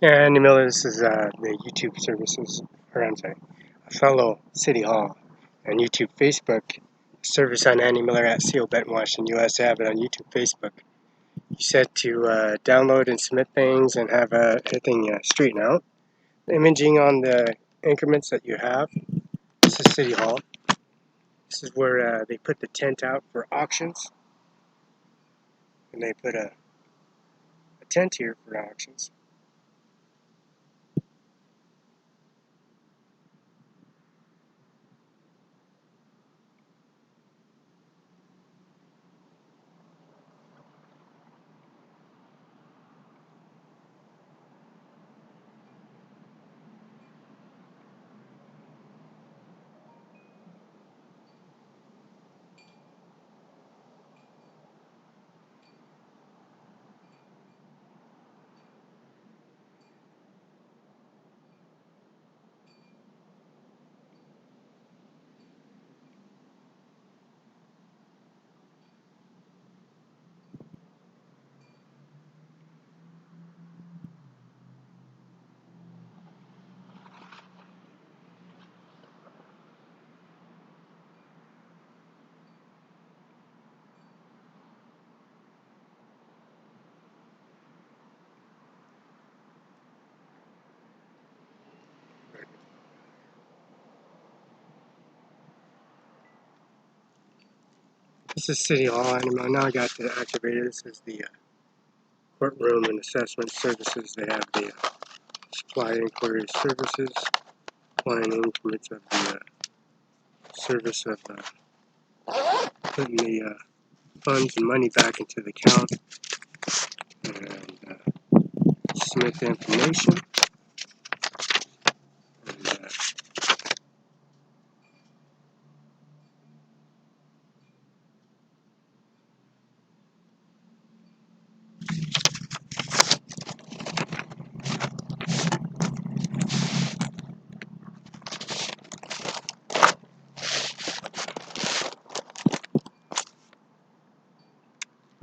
Yeah, Andy Miller, this is the YouTube services, or I'm sorry, Othello City Hall, and YouTube Facebook service on Andy Miller at CO Benton, Washington, USA. I have it on YouTube Facebook. You said to download and submit things and have everything straighten out. Imaging on the increments that you have. This is City Hall. This is where they put the tent out for auctions, and they put a tent here for auctions. This is City Hall, and now I got the activator. This is the courtroom and assessment services. They have the supply inquiry services, supplying increments of the service of putting the funds and money back into the account, and submit the information.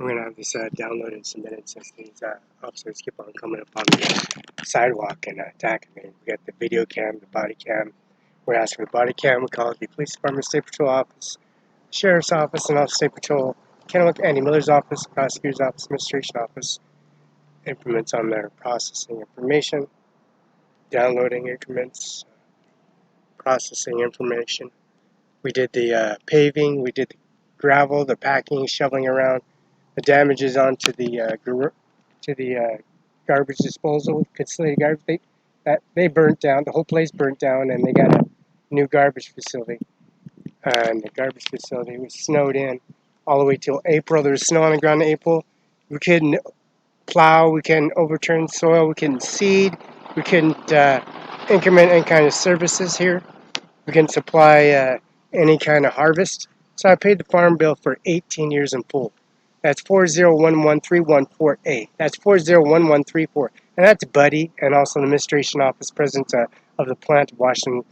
And, I'm going to have this downloaded and submitted since these officers keep on coming up on the sidewalk and attacking me. We got the video cam, the body cam. We're asking for the body cam. We call it the police department, state patrol office, sheriff's office, and also state patrol, Kennewick, Andy Miller's office, prosecutor's office, administration office. Increments on their processing information, downloading increments, processing information. We did the paving, we did the gravel, the packing, shoveling around, the damages onto the garbage disposal, consolidated garbage. They burnt down, the whole place burnt down, and they got a new garbage facility. And the garbage facility was snowed in all the way till April. There was snow on the ground in April. We couldn't plow, we couldn't overturn soil, we couldn't seed, we couldn't increment any kind of services here. We couldn't supply any kind of harvest. So I paid the farm bill for 18 years in full. That's 40113148. That's 401134. And that's Buddy, and also the administration office, president of the plant of Washington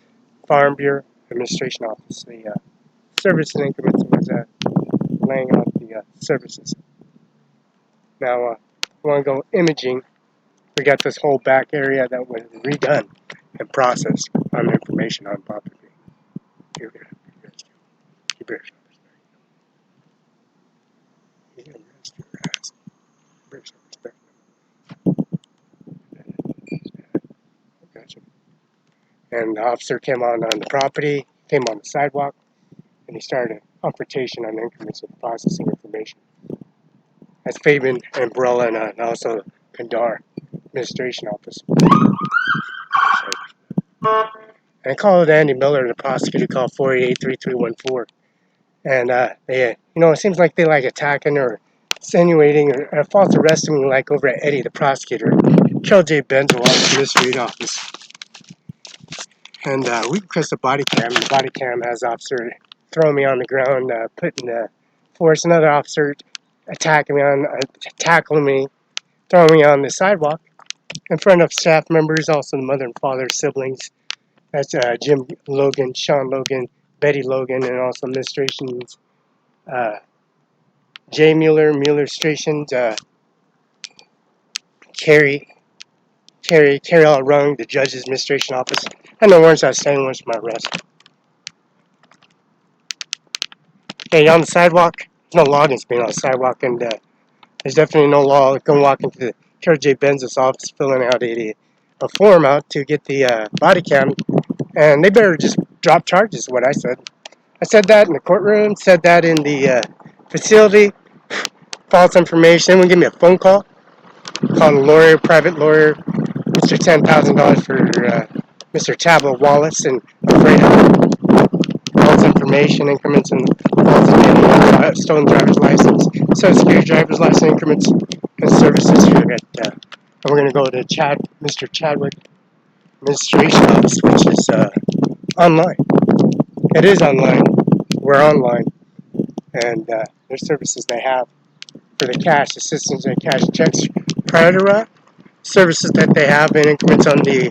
Farm Bureau Administration Office. The service and increments was laying out the services. Now, we want to go imaging. We got this whole back area that was redone and processed on information on property. Here we go. You better show respect. You better rest your ass. You better show respect. Gotcha. And the officer came on the property, came on the sidewalk, and he started a confrontation on increments of processing information. That's Fabian and Barela and also Kandar administration office. And I called Andy Miller, the prosecutor, called 488-3314. And it seems like they like attacking or insinuating or false arresting me, like over at Eddie, the prosecutor. J. Benzel, the mystery office. And we request a body cam. The body cam has officer throwing me on the ground, putting force another officer attacking me tackling me, throwing me on the sidewalk in front of staff members, also the mother and father, siblings. That's Jim Logan, Sean Logan, Betty Logan, and also administrations. Jay Mueller, Mueller Stations, Carrie, carry all around the judge's administration office. And no warrants outstanding, warrants for my arrest. Okay, on the sidewalk, there's no logging being on the sidewalk, and there's definitely no law going walking to the Carol J. Benz's office filling out a form out to get the body cam, and they better just drop charges, is what I said. I said that in the courtroom, said that in the facility, false information. Then give me a phone call, calling a lawyer, private lawyer, Mr. $10,000 for Mr. Tablet Wallace, and afraid of false information, increments, and false stolen driver's license, social security driver's license increments, and services here at, and we're going to go to Mr. Chadwick Administration Office, which is online. It is online. We're online. And there's services they have for the cash assistance and cash checks prior to services that they have in increments on the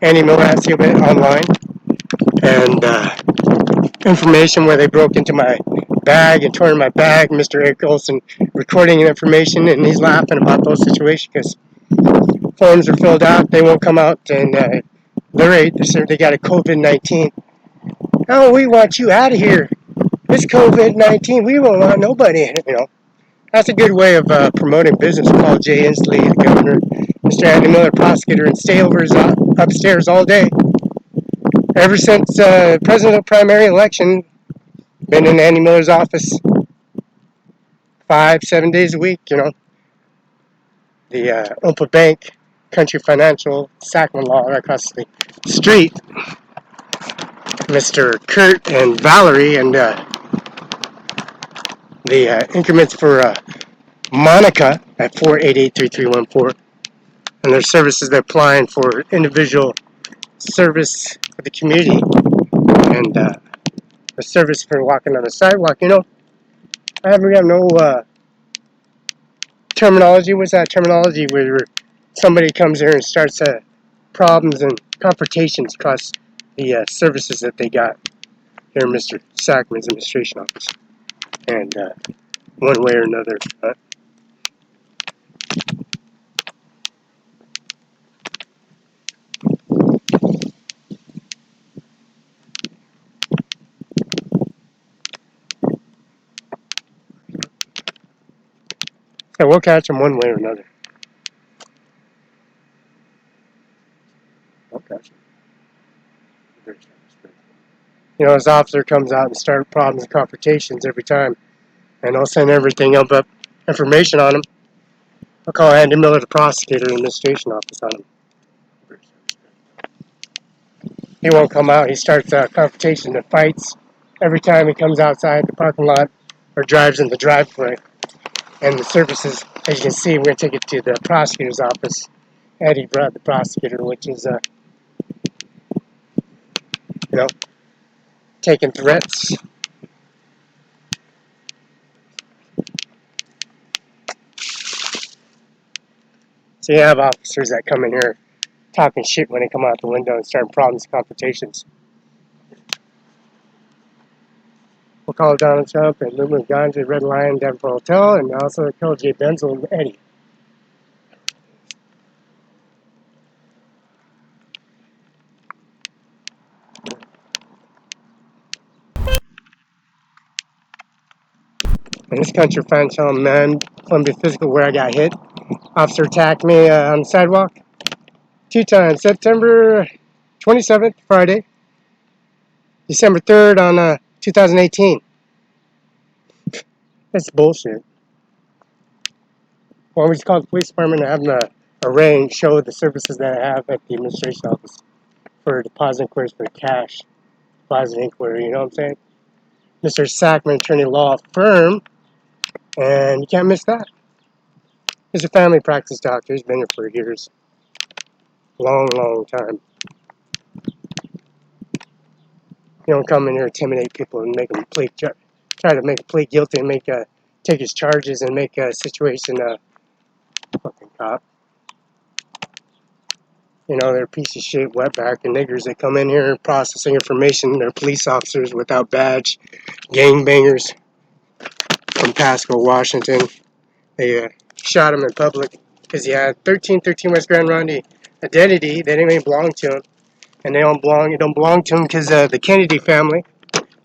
anti-millrats online, and information where they broke into my bag and tore in my bag. Mr. Eric Olson recording information, and he's laughing about those situations because forms are filled out, they won't come out, and they got a COVID-19. Oh, we want you out of here. This COVID-19, we won't want nobody. That's a good way of promoting business. Paul J. Inslee, the governor, Mr. Andy Miller, prosecutor, and stay over upstairs all day. Ever since presidential primary election, been in Andy Miller's office 5-7 days a week. The Opa Bank, Country Financial, Sacman Law, right across the street. Mr. Kurt and Valerie, and the increments for Monica at 488-3314, and their services they're applying for individual service for the community, and the service for walking on the sidewalk. I haven't got no terminology. What's that terminology where somebody comes here and starts problems and confrontations across the services that they got here in Mr. Sackman's administration office, and one way or another. So we'll catch them one way or another. We'll catch them. This officer comes out and starts problems and confrontations every time, and I'll send everything up information on him. I'll call Andy Miller, the prosecutor, in the administration office on him. He won't come out. He starts confrontation and fights every time he comes outside the parking lot or drives in the driveway. And the services, as you can see, we're going to take it to the prosecutor's office, Eddie Brett, the prosecutor, which is, taking threats. So you have officers that come in here talking shit when they come out the window and starting problems and confrontations. We'll call Donald Trump and Lumen Ganja, Red Lion, Denver Hotel, and also Carol J. Benzel and Eddie. In this country, financial man, Columbia Physical, where I got hit. Officer attacked me on the sidewalk 2 times. September 27th, Friday. December 3rd on 2018. That's bullshit. Well, we just call the police department and have them arrange, show the services that I have at the administration office for deposit inquiries for cash. Deposit inquiry, you know what I'm saying? Mr. Sackman, attorney law firm, and you can't miss that. He's a family practice doctor. He's been here for years. Long, long time. You don't come in here, intimidate people, and make them try to make them plead guilty and take his charges and make a situation fucking cop. They're a piece of shit, wetback, and niggers that come in here processing information. They're police officers without badge, gangbangers from Pasco, Washington. They shot him in public because he had 1313 West Grand Ronde identity. They didn't even belong to him, and they don't belong to him because the Kennedy family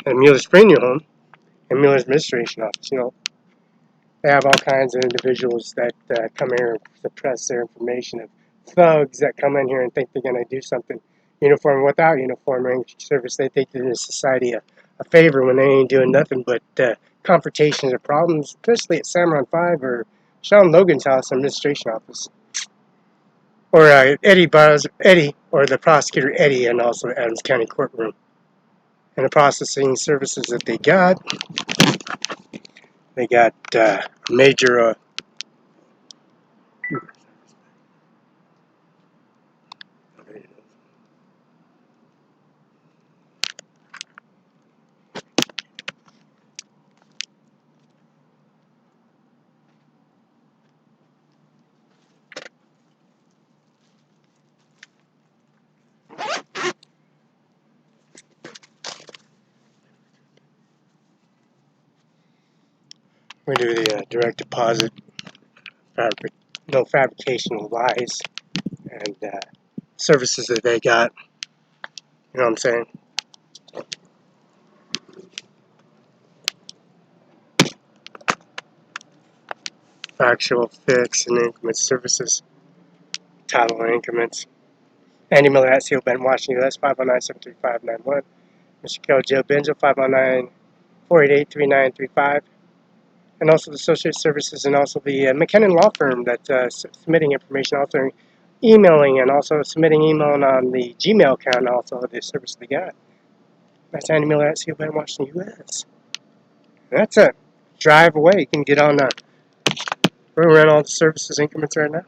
and Mueller's Premium Home and Mueller's Administration Office. They have all kinds of individuals that come here and suppress their information of thugs that come in here and think they're going to do something uniform without uniform rank service. They think they're doing society a favor when they ain't doing nothing but confrontations or problems, especially at CIMARON5 or Sean Logan's house administration office. Or Eddie, or the prosecutor Eddie, and also the Adams County courtroom. And the processing services that they got major we do the direct deposit, no fabrication of lies, and services that they got. You know what I'm saying? Factual, fix, and increment services, title and increments. Andy Miller at Seal Bend, Washington, US 509-73591. Mr. Kel Joe Benjo 509-488-3935. And also the associate services, and also the McKinnon Law Firm that's submitting information, also emailing, and also submitting email on the Gmail account, also the service they got. That's Andy Miller at Seal Bend, Washington, US. That's it. Drive away. You can get on we're running all the services increments right now.